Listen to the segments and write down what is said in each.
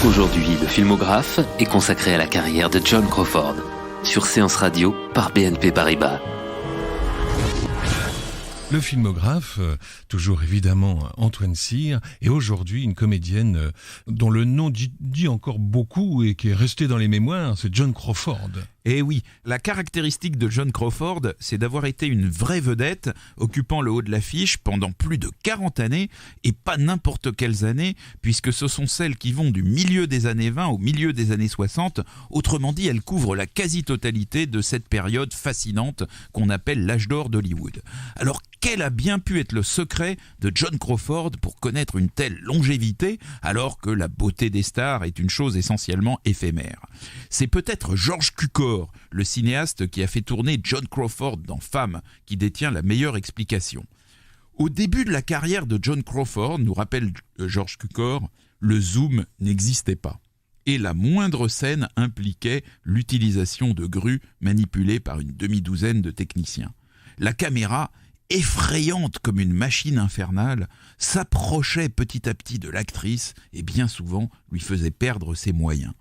Aujourd'hui, le filmographe est consacré à la carrière de Joan Crawford, sur Séance Radio par BNP Paribas. Le filmographe, toujours évidemment Antoine Cyr, et aujourd'hui une comédienne dont le nom dit encore beaucoup et qui est restée dans les mémoires, c'est Joan Crawford. Et oui, la caractéristique de Joan Crawford, c'est d'avoir été une vraie vedette, occupant le haut de l'affiche pendant plus de 40 années, et pas n'importe quelles années, puisque ce sont celles qui vont du milieu des années 20 au milieu des années 60. Autrement dit, elle couvre la quasi-totalité de cette période fascinante qu'on appelle l'âge d'or d'Hollywood. Alors, quel a bien pu être le secret de Joan Crawford pour connaître une telle longévité, alors que la beauté des stars est une chose essentiellement éphémère? C'est peut-être George Cukor, le cinéaste qui a fait tourner Joan Crawford dans Femme, qui détient la meilleure explication. Au début de la carrière de Joan Crawford, nous rappelle George Cukor, le zoom n'existait pas. Et la moindre scène impliquait l'utilisation de grues manipulées par une demi-douzaine de techniciens. La caméra, effrayante comme une machine infernale, s'approchait petit à petit de l'actrice et bien souvent lui faisait perdre ses moyens.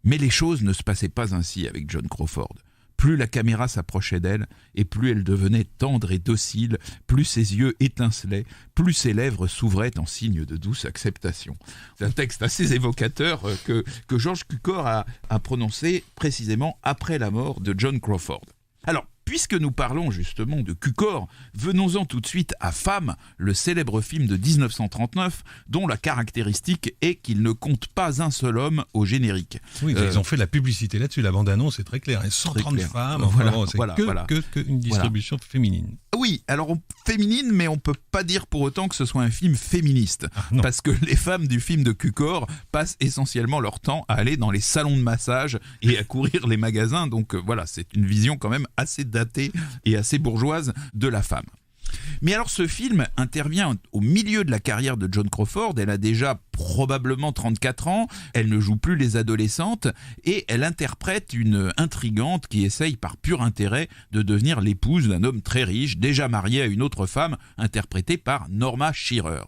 Mais les choses ne se passaient pas ainsi avec Joan Crawford. Plus la caméra s'approchait d'elle, et plus elle devenait tendre et docile, plus ses yeux étincelaient, plus ses lèvres s'ouvraient en signe de douce acceptation. C'est un texte assez évocateur que George Cukor a prononcé précisément après la mort de Joan Crawford. Alors, puisque nous parlons justement de Cukor, venons-en tout de suite à Femme, le célèbre film de 1939, dont la caractéristique est qu'il ne compte pas un seul homme au générique. Oui, ils ont fait de la publicité là-dessus, la bande-annonce est très claire, et 130 femmes, que une distribution féminine. Oui, alors féminine, mais on ne peut pas dire pour autant que ce soit un film féministe, parce que les femmes du film de Cukor passent essentiellement leur temps à aller dans les salons de massage et à courir les magasins, donc voilà, c'est une vision quand même assez datée et assez bourgeoise de la femme. Mais alors ce film intervient au milieu de la carrière de Joan Crawford, elle a déjà probablement 34 ans, elle ne joue plus les adolescentes et elle interprète une intrigante qui essaye par pur intérêt de devenir l'épouse d'un homme très riche, déjà marié à une autre femme, interprétée par Norma Shearer.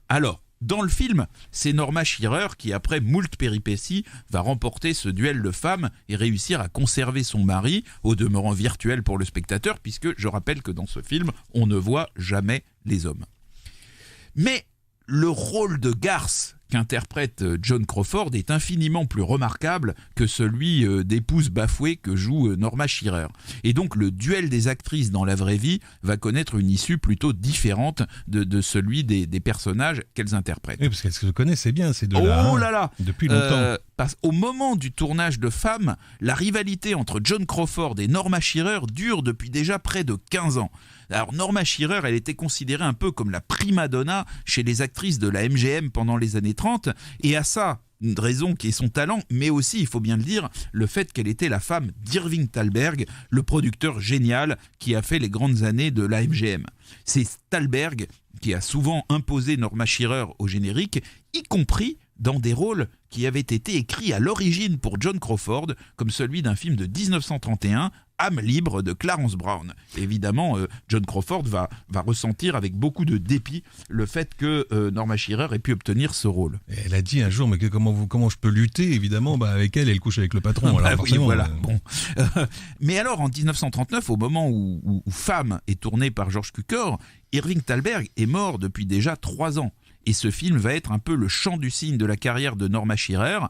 Alors, dans le film, c'est Norma Shearer qui, après moult péripéties, va remporter ce duel de femmes et réussir à conserver son mari, au demeurant virtuel pour le spectateur, puisque je rappelle que dans ce film, on ne voit jamais les hommes. Mais le rôle de garce qu'interprète Joan Crawford est infiniment plus remarquable que celui d'épouse bafouée que joue Norma Shearer. Et donc le duel des actrices dans la vraie vie va connaître une issue plutôt différente de celui des personnages qu'elles interprètent. Oui, parce qu'elles se connaissaient bien ces deux-là, depuis longtemps. Au moment du tournage de Femme, la rivalité entre Joan Crawford et Norma Shearer dure depuis déjà près de 15 ans. Alors Norma Shearer, elle était considérée un peu comme la prima donna chez les actrices de la MGM pendant les années 30, et à ça, une raison qui est son talent, mais aussi, il faut bien le dire, le fait qu'elle était la femme d'Irving Thalberg, le producteur génial qui a fait les grandes années de la MGM. C'est Thalberg qui a souvent imposé Norma Shearer au générique, y compris dans des rôles qui avaient été écrits à l'origine pour Joan Crawford, comme celui d'un film de 1931, Âme libre de Clarence Brown. Et évidemment, Joan Crawford va ressentir avec beaucoup de dépit le fait que Norma Shearer ait pu obtenir ce rôle. Et elle a dit un jour, mais comment je peux lutter? Évidemment, avec elle couche avec le patron. Alors oui, voilà. Bon. Mais alors, en 1939, au moment où Femme est tournée par George Cukor, Irving Thalberg est mort depuis déjà 3 ans. Et ce film va être un peu le chant du cygne de la carrière de Norma Shearer,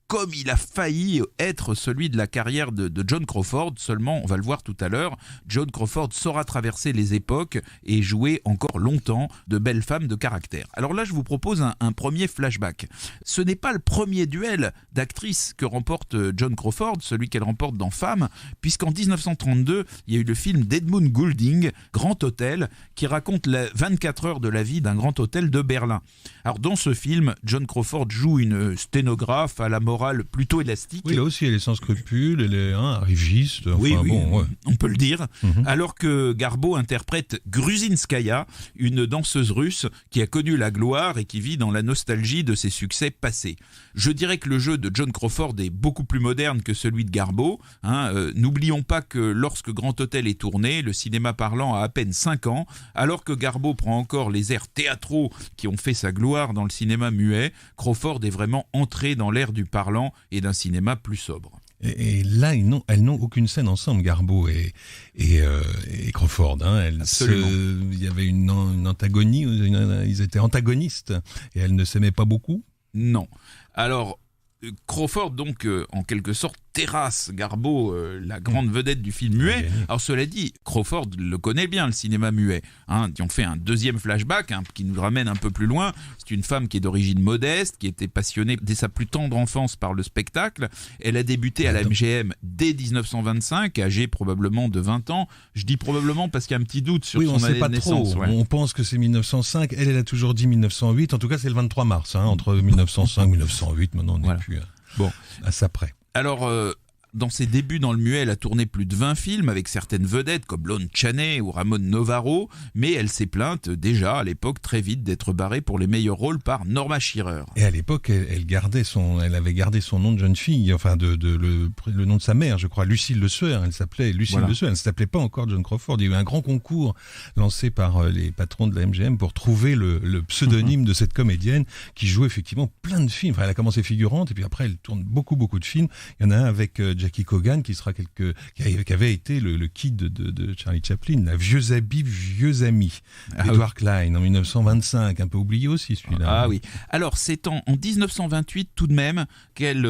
comme il a failli être celui de la carrière de Joan Crawford. Seulement, on va le voir tout à l'heure, Joan Crawford saura traverser les époques et jouer encore longtemps de belles femmes de caractère. Alors là, je vous propose un premier flashback. Ce n'est pas le premier duel d'actrices que remporte Joan Crawford, celui qu'elle remporte dans Femme, puisqu'en 1932, il y a eu le film d'Edmund Goulding, Grand Hôtel, qui raconte 24 heures de la vie d'un grand hôtel de Berlin. Alors dans ce film, Joan Crawford joue une sténographe à la mort morale plutôt élastique. Oui, là aussi, elle est sans scrupules, elle est arriviste. Enfin, Oui, bon, ouais. on peut le dire. Alors que Garbo interprète Gruzinskaya, une danseuse russe qui a connu la gloire et qui vit dans la nostalgie de ses succès passés. Je dirais que le jeu de Joan Crawford est beaucoup plus moderne que celui de Garbo. N'oublions pas que lorsque Grand Hôtel est tourné, le cinéma parlant a à peine 5 ans, alors que Garbo prend encore les airs théâtraux qui ont fait sa gloire dans le cinéma muet. Crawford est vraiment entrée dans l'ère du parlant et d'un cinéma plus sobre. Et là, elles n'ont aucune scène ensemble, Garbo et Crawford. Absolument. Il y avait une antagonie, ils étaient antagonistes et elles ne s'aimaient pas beaucoup. Non. Alors, Crawford, donc, en quelque sorte, terrasse Garbo, la grande vedette du film muet. Alors, cela dit, Crawford le connaît bien, le cinéma muet. Ils ont fait un deuxième flashback qui nous ramène un peu plus loin. C'est une femme qui est d'origine modeste, qui était passionnée dès sa plus tendre enfance par le spectacle. Elle a débuté à la MGM dès 1925, âgée probablement de 20 ans. Je dis probablement parce qu'il y a un petit doute sur son année de naissance. Ouais. On pense que c'est 1905. Elle a toujours dit 1908. En tout cas, c'est le 23 mars, entre 1905 et 1908. Maintenant, on n'est plus à ça près. Alors, dans ses débuts dans le muet, elle a tourné plus de 20 films avec certaines vedettes comme Lon Chaney ou Ramon Novarro, mais elle s'est plainte déjà à l'époque très vite d'être barrée pour les meilleurs rôles par Norma Shearer. Et à l'époque, elle avait gardé son nom de jeune fille, enfin le nom de sa mère, je crois, Lucille Le Sueur. Elle s'appelait Lucille Le Sueur. Elle ne s'appelait pas encore Joan Crawford. Il y a eu un grand concours lancé par les patrons de la MGM pour trouver le pseudonyme de cette comédienne qui joue effectivement plein de films. Enfin, elle a commencé figurante et puis après elle tourne beaucoup de films. Il y en a un avec Jackie Coogan qui avait été le kid de Charlie Chaplin, la Vieux habits, vieux amis. Edward Klein en 1925, un peu oublié aussi celui-là. Ah oui. Alors c'est en 1928 tout de même qu'elle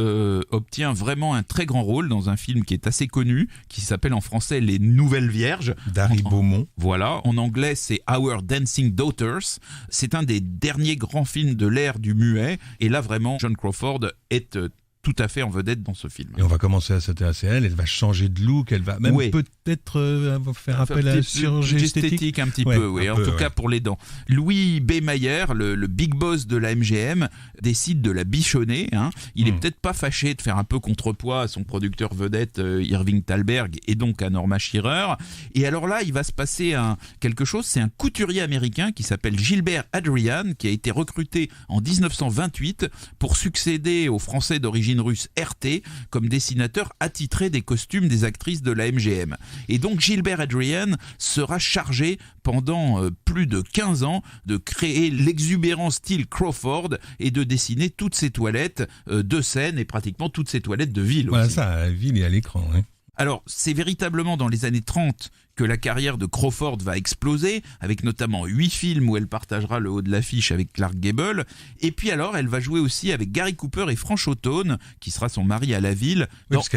obtient vraiment un très grand rôle dans un film qui est assez connu, qui s'appelle en français Les Nouvelles Vierges. d'Harry Beaumont. Voilà, en anglais c'est Our Dancing Daughters. C'est un des derniers grands films de l'ère du muet. Et là vraiment, Joan Crawford est tout à fait en vedette dans ce film. Et on va commencer à s'intéresser à elle, elle va changer de look, elle va même peut-être faire appel à la chirurgie esthétique. Un petit peu, oui. En tout cas pour les dents. Louis B. Mayer, le big boss de la MGM, décide de la bichonner. Il est peut-être pas fâché de faire un peu contrepoids à son producteur vedette Irving Thalberg et donc à Norma Shearer. Et alors là, il va se passer quelque chose. C'est un couturier américain qui s'appelle Gilbert Adrian, qui a été recruté en 1928 pour succéder au Français d'origine russe RT comme dessinateur attitré des costumes des actrices de la MGM. Et donc Gilbert Adrian sera chargé pendant plus de 15 ans de créer l'exubérant style Crawford et de dessiner toutes ses toilettes de scène et pratiquement toutes ses toilettes de ville aussi. Voilà ça, à la ville et à l'écran. Oui. Alors, c'est véritablement dans les années 30 que la carrière de Crawford va exploser, avec notamment 8 films où elle partagera le haut de l'affiche avec Clark Gable. Et puis alors, elle va jouer aussi avec Gary Cooper et Franch O'Tone, qui sera son mari à la ville. Oui, parce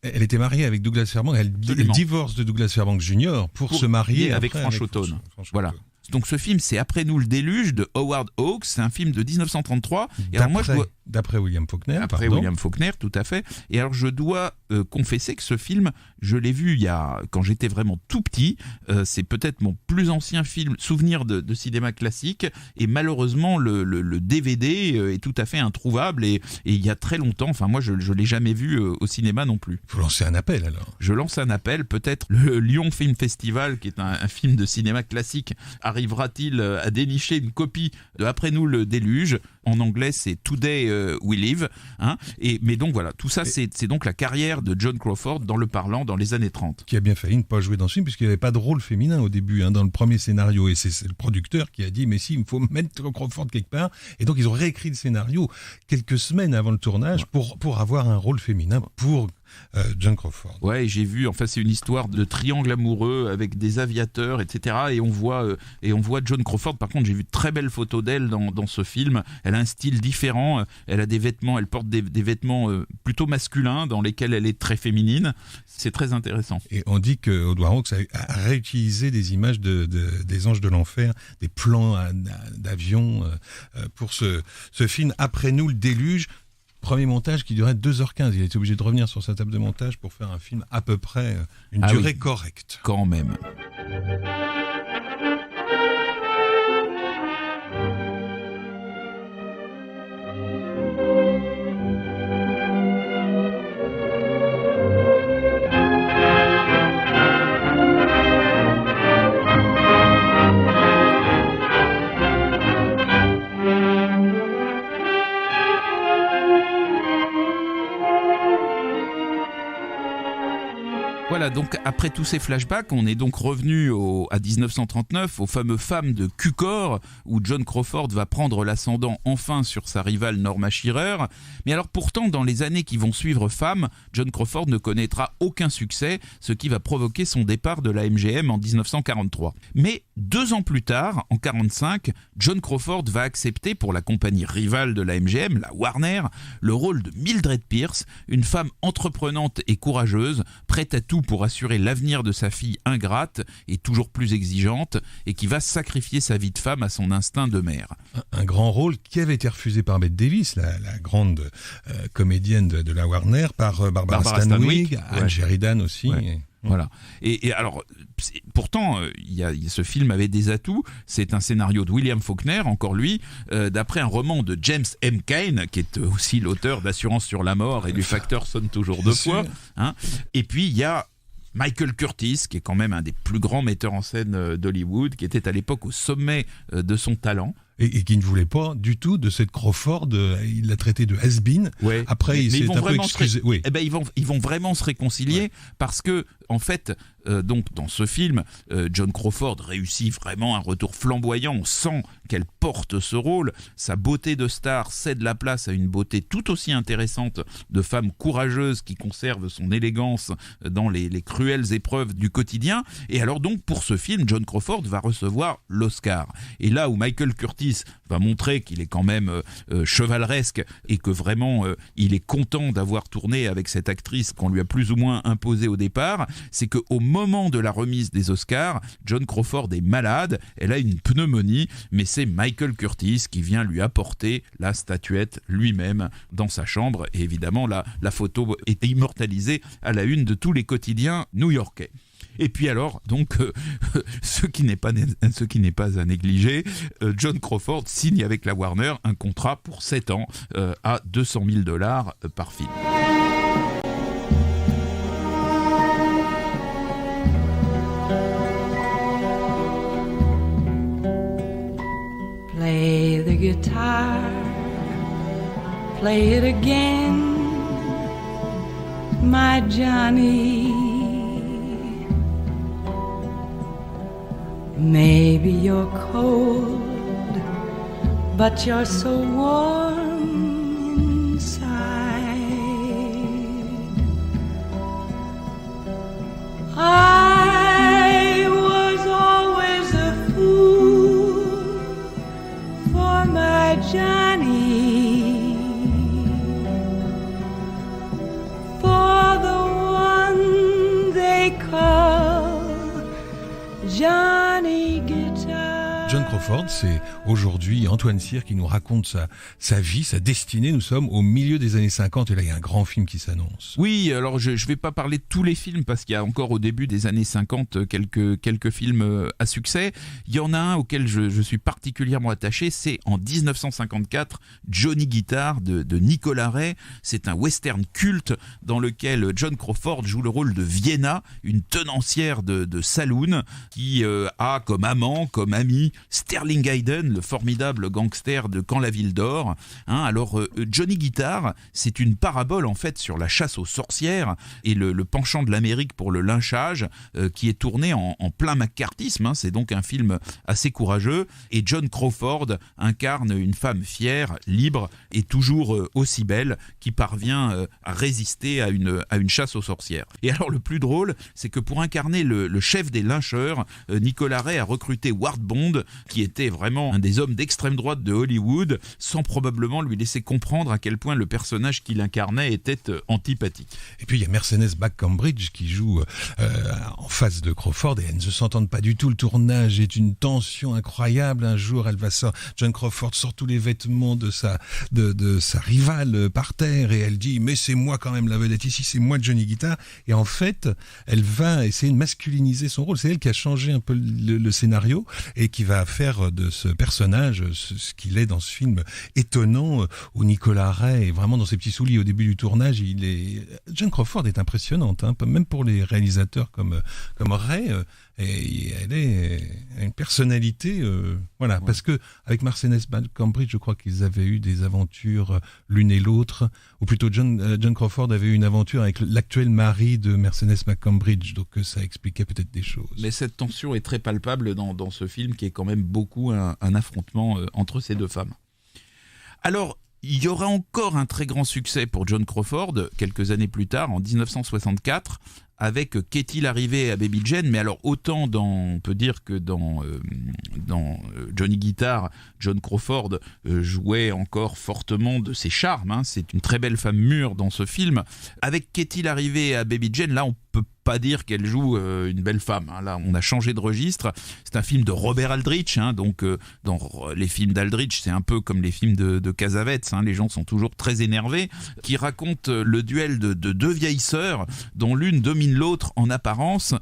elle était mariée avec Douglas Fairbanks, elle divorce de Douglas Fairbanks Jr. pour se marier avec Franch O'Tone. Voilà. Donc ce film, c'est Après nous le déluge de Howard Hawks. C'est un film de 1933. Et alors moi, d'après William Faulkner. Après William Faulkner, tout à fait. Et alors je dois confesser que ce film, je l'ai vu quand j'étais vraiment tout petit. C'est peut-être mon plus ancien souvenir de cinéma classique. Et malheureusement, le DVD est tout à fait introuvable. Et il y a très longtemps, enfin moi, je ne l'ai jamais vu au cinéma non plus. Il faut lancer un appel alors. Je lance un appel. Peut-être le Lyon Film Festival, qui est un film de cinéma classique, arrivera-t-il à dénicher une copie de Après nous le déluge. En anglais, c'est Today We Live. Mais donc voilà, tout ça, c'est donc la carrière de Joan Crawford dans le parlant dans les années 30. Qui a bien failli ne pas jouer dans ce film, puisqu'il n'y avait pas de rôle féminin au début, dans le premier scénario. Et c'est le producteur qui a dit, mais si, il faut mettre Crawford quelque part. Et donc, ils ont réécrit le scénario quelques semaines avant le tournage pour avoir un rôle féminin pour Joan Crawford. Ouais, j'ai vu, enfin c'est une histoire de triangle amoureux avec des aviateurs, etc. Et on voit Joan Crawford. Par contre, j'ai vu de très belles photos d'elle dans ce film. Elle a un style différent. Elle a des vêtements, elle porte des vêtements plutôt masculins dans lesquels elle est très féminine. C'est très intéressant. Et on dit que Howard Hawks a réutilisé des images des Anges de l'Enfer, des plans d'avion pour ce film Après nous le déluge. Premier montage qui durait 2h15. Il a été obligé de revenir sur sa table de montage pour faire un film à peu près une durée correcte. Quand même. Voilà, donc après tous ces flashbacks, on est donc revenu à 1939, aux fameux femmes de Q-Corps, où Joan Crawford va prendre l'ascendant enfin sur sa rivale Norma Shearer. Mais alors pourtant, dans les années qui vont suivre Femmes, Joan Crawford ne connaîtra aucun succès, ce qui va provoquer son départ de la MGM en 1943. Mais 2 ans plus tard, en 1945, Joan Crawford va accepter pour la compagnie rivale de la MGM, la Warner, le rôle de Mildred Pierce, une femme entreprenante et courageuse, prête à tout pour assurer l'avenir de sa fille ingrate et toujours plus exigeante, et qui va sacrifier sa vie de femme à son instinct de mère. Un grand rôle qui avait été refusé par Bette Davis, la grande comédienne de la Warner, par Barbara Stanwyck, Anne Sheridan aussi. Ouais. Voilà. Et alors, pourtant, ce film avait des atouts. C'est un scénario de William Faulkner, encore lui, d'après un roman de James M. Cain, qui est aussi l'auteur d'Assurance sur la mort et du Facteur sonne toujours 2 fois. Hein. Et puis, il y a Michael Curtiz, qui est quand même un des plus grands metteurs en scène d'Hollywood, qui était à l'époque au sommet de son talent. Et qui ne voulait pas du tout de cette Crawford, il l'a traité de has-been. Ouais. Après, il s'est un peu excusé. Oui. Eh ben, ils vont vraiment se réconcilier parce que, en fait, donc dans ce film, Joan Crawford réussit vraiment un retour flamboyant. On sent qu'elle porte ce rôle. Sa beauté de star cède la place à une beauté tout aussi intéressante de femme courageuse qui conserve son élégance dans les cruelles épreuves du quotidien. Et alors donc, pour ce film, Joan Crawford va recevoir l'Oscar. Et là où Michael Curtiz va montrer qu'il est quand même chevaleresque et que vraiment il est content d'avoir tourné avec cette actrice qu'on lui a plus ou moins imposée au départ, c'est qu'au moment de la remise des Oscars, Joan Crawford est malade, elle a une pneumonie, mais c'est Michael Curtiz qui vient lui apporter la statuette lui-même dans sa chambre, et évidemment la photo est immortalisée à la une de tous les quotidiens new-yorkais. Et puis alors, donc, ce qui n'est pas à négliger, Joan Crawford signe avec la Warner un contrat pour 7 ans à $200,000 par film. Play the guitar, play it again, my Johnny. Maybe you're cold, but you're so warm inside. I was always a fool for my Johnny, for the one they call Johnny Guitar. Joan Crawford, c'est aujourd'hui Antoine Cyr qui nous raconte sa vie, sa destinée. Nous sommes au milieu des années 50 et là il y a un grand film qui s'annonce. Oui, alors je vais pas parler de tous les films parce qu'il y a encore au début des années 50 quelques films à succès. Il y en a un auquel je suis particulièrement attaché, c'est en 1954 Johnny Guitar de Nicolas Ray. C'est un western culte dans lequel Joan Crawford joue le rôle de Vienna, une tenancière de saloon qui a comme amant, comme ami Sterling Hayden, le formidable gangster de Quand la ville dort. Alors Johnny Guitar, c'est une parabole en fait sur la chasse aux sorcières et le penchant de l'Amérique pour le lynchage qui est tourné en plein macartisme. C'est donc un film assez courageux et Joan Crawford incarne une femme fière, libre et toujours aussi belle qui parvient à résister à une chasse aux sorcières. Et alors le plus drôle, c'est que pour incarner le chef des lyncheurs, Nicolas Ray a recruté Ward Bond, qui était vraiment un des hommes d'extrême droite de Hollywood, sans probablement lui laisser comprendre à quel point le personnage qu'il incarnait était antipathique. Et puis il y a Mercedes McCambridge qui joue en face de Crawford et elles ne s'entendent pas du tout. Le tournage est une tension incroyable. Un jour, Joan Crawford sort tous les vêtements de sa rivale par terre et elle dit « mais c'est moi quand même la vedette ici, c'est moi Johnny Guitar ». Et en fait, elle va essayer de masculiniser son rôle. C'est elle qui a changé un peu le scénario et qui va faire faire de ce personnage ce qu'il est dans ce film étonnant, où Nicolas Ray est vraiment dans ses petits souliers au début du tournage. Joan Crawford est impressionnante, hein, même pour les réalisateurs comme Ray. Et elle est une personnalité, voilà, ouais. Parce que avec Mercedes McCambridge, je crois qu'ils avaient eu des aventures l'une et l'autre, ou plutôt Joan Crawford avait eu une aventure avec l'actuel mari de Mercedes McCambridge, donc ça expliquait peut-être des choses. Mais cette tension est très palpable dans ce film, qui est quand même beaucoup un affrontement entre ces deux femmes. Alors, il y aura encore un très grand succès pour Joan Crawford quelques années plus tard, en 1964, avec Qu'est-il arrivé à Baby Jane, mais alors autant on peut dire que dans Johnny Guitar, Joan Crawford jouait encore fortement de ses charmes, hein. C'est une très belle femme mûre dans ce film. Avec Qu'est-il arrivé à Baby Jane, là on peut pas dire qu'elle joue une belle femme, hein. Là on a changé de registre. C'est un film de Robert Aldrich, hein. Donc dans les films d'Aldrich, c'est un peu comme les films de Cassavetes, hein. Les gens sont toujours très énervés, qui raconte le duel de deux vieilles sœurs dont l'une domine l'autre en apparence,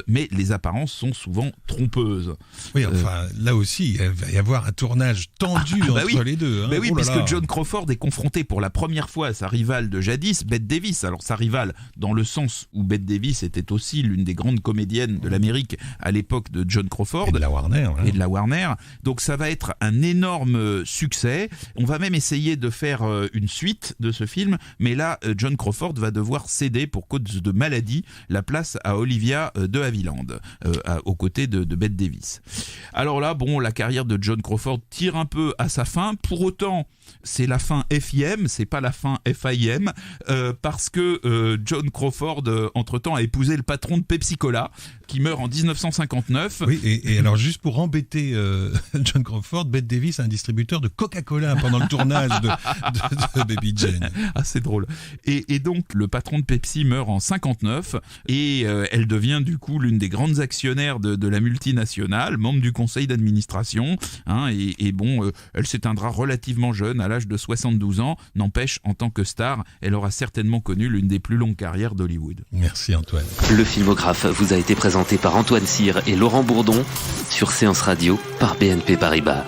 mais les apparences sont souvent trompeuses. Oui, enfin là aussi il va y avoir un tournage tendu entre les deux, hein. Bah oui, puisque Joan Crawford est confrontée pour la première fois à sa rivale de jadis, Bette Davis. Alors sa rivale dans le sens où Bette Davis était aussi l'une des grandes comédiennes de l'Amérique à l'époque de Joan Crawford. Et de la Warner. Hein. Et de la Warner. Donc ça va être un énorme succès. On va même essayer de faire une suite de ce film, mais là, Joan Crawford va devoir céder pour cause de maladie la place à Olivia de Havilland, aux côtés de Bette Davis. Alors là, bon, la carrière de Joan Crawford tire un peu à sa fin. Pour autant, c'est la fin FIM, c'est pas la fin FIM, parce que Joan Crawford, entre-temps, a épousé le patron de Pepsi Cola, qui meurt en 1959. Oui, et alors juste pour embêter Joan Crawford, Bette Davis est un distributeur de Coca-Cola pendant le tournage de Baby Jane. Ah, c'est drôle. Et donc, le patron de Pepsi meurt en 59, et elle devient du coup l'une des grandes actionnaires de la multinationale, membre du conseil d'administration, hein, et bon, elle s'éteindra relativement jeune, à l'âge de 72 ans. N'empêche, en tant que star, elle aura certainement connu l'une des plus longues carrières d'Hollywood. Merci Antoine. Le Filmographe vous a été présenté par Antoine Cyr et Laurent Bourdon sur Séance Radio par BNP Paribas.